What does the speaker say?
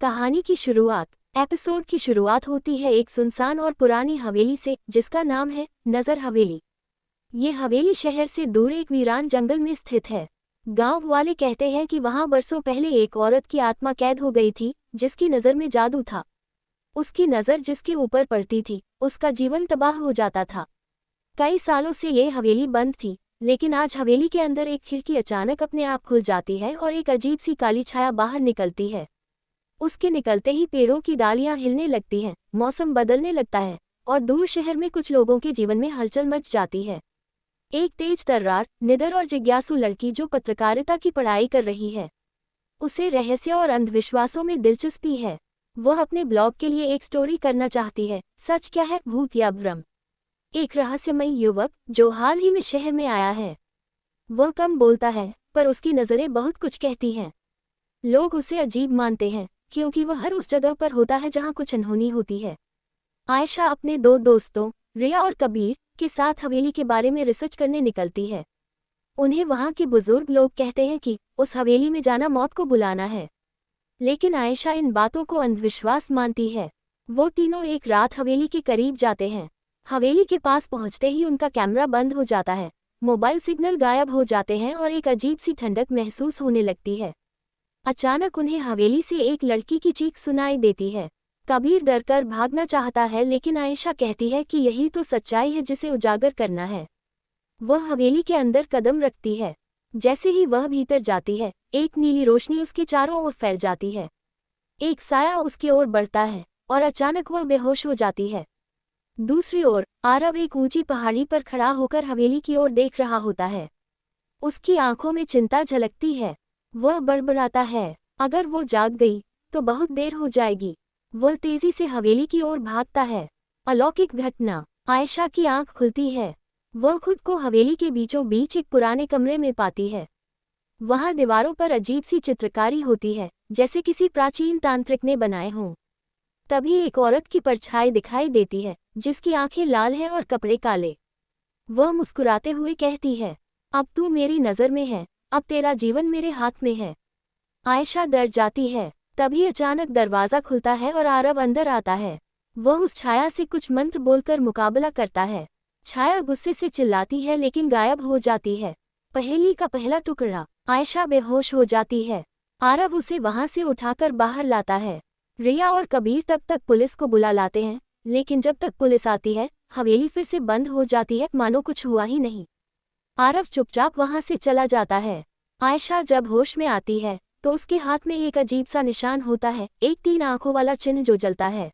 कहानी की शुरुआत। एपिसोड की शुरुआत होती है एक सुनसान और पुरानी हवेली से जिसका नाम है नजर हवेली। ये हवेली शहर से दूर एक वीरान जंगल में स्थित है। गांव वाले कहते हैं कि वहां बरसों पहले एक औरत की आत्मा कैद हो गई थी जिसकी नज़र में जादू था। उसकी नज़र जिसके ऊपर पड़ती थी उसका जीवन तबाह हो जाता था। कई सालों से ये हवेली बंद थी, लेकिन आज हवेली के अंदर एक खिड़की अचानक अपने आप खुल जाती है और एक अजीब सी काली छाया बाहर निकलती है। उसके निकलते ही पेड़ों की डालियां हिलने लगती हैं, मौसम बदलने लगता है और दूर शहर में कुछ लोगों के जीवन में हलचल मच जाती है। एक तेज तर्रार, निडर और जिज्ञासु लड़की जो पत्रकारिता की पढ़ाई कर रही है। उसे रहस्य और अंधविश्वासों में दिलचस्पी है। वह अपने ब्लॉग के लिए एक स्टोरी करना चाहती है, सच क्या है भूत या भ्रम। एक रहस्यमयी युवक जो हाल ही में शहर में आया है। वह कम बोलता है पर उसकी नज़रें बहुत कुछ कहती हैं। लोग उसे अजीब मानते हैं क्योंकि वह हर उस जगह पर होता है जहां कुछ अनहोनी होती है। आयशा अपने दो दोस्तों रिया और कबीर के साथ हवेली के बारे में रिसर्च करने निकलती है। उन्हें वहां के बुजुर्ग लोग कहते हैं कि उस हवेली में जाना मौत को बुलाना है, लेकिन आयशा इन बातों को अंधविश्वास मानती है। वो तीनों एक रात हवेली के करीब जाते हैं। हवेली के पास पहुंचते ही उनका कैमरा बंद हो जाता है, मोबाइल सिग्नल गायब हो जाते हैं और एक अजीब सी ठंडक महसूस होने लगती है। अचानक उन्हें हवेली से एक लड़की की चीख सुनाई देती है। कबीर डरकर भागना चाहता है, लेकिन आयशा कहती है कि यही तो सच्चाई है जिसे उजागर करना है। वह हवेली के अंदर कदम रखती है। जैसे ही वह भीतर जाती है, एक नीली रोशनी उसके चारों ओर फैल जाती है। एक साया उसकी ओर बढ़ता है और अचानक वह बेहोश हो जाती है। दूसरी ओर आरव एक ऊंची पहाड़ी पर खड़ा होकर हवेली की ओर देख रहा होता है। उसकी आंखों में चिंता झलकती है। वह बड़बड़ाता है, अगर वो जाग गई तो बहुत देर हो जाएगी। वह तेजी से हवेली की ओर भागता है। अलौकिक घटना। आयशा की आंख खुलती है। वह खुद को हवेली के बीचों बीच एक पुराने कमरे में पाती है। वहां दीवारों पर अजीब सी चित्रकारी होती है, जैसे किसी प्राचीन तांत्रिक ने बनाए हों। तभी एक औरत की परछाई दिखाई देती है जिसकी आंखें लाल हैं और कपड़े काले। वह मुस्कुराते हुए कहती है, अब तू मेरी नज़र में है, अब तेरा जीवन मेरे हाथ में है। आयशा डर जाती है। तभी अचानक दरवाज़ा खुलता है और आरव अंदर आता है। वह उस छाया से कुछ मंत्र बोलकर मुकाबला करता है। छाया गुस्से से चिल्लाती है लेकिन गायब हो जाती है। पहेली का पहला टुकड़ा। आयशा बेहोश हो जाती है। आरव उसे वहां से उठाकर बाहर लाता है। रिया और कबीर तब तक पुलिस को बुला लाते हैं, लेकिन जब तक पुलिस आती है हवेली फिर से बंद हो जाती है, मानो कुछ हुआ ही नहीं। आरव चुपचाप वहां से चला जाता है। आयशा जब होश में आती है तो उसके हाथ में एक अजीब सा निशान होता है, एक 3 आंखों वाला चिन्ह जो जलता है।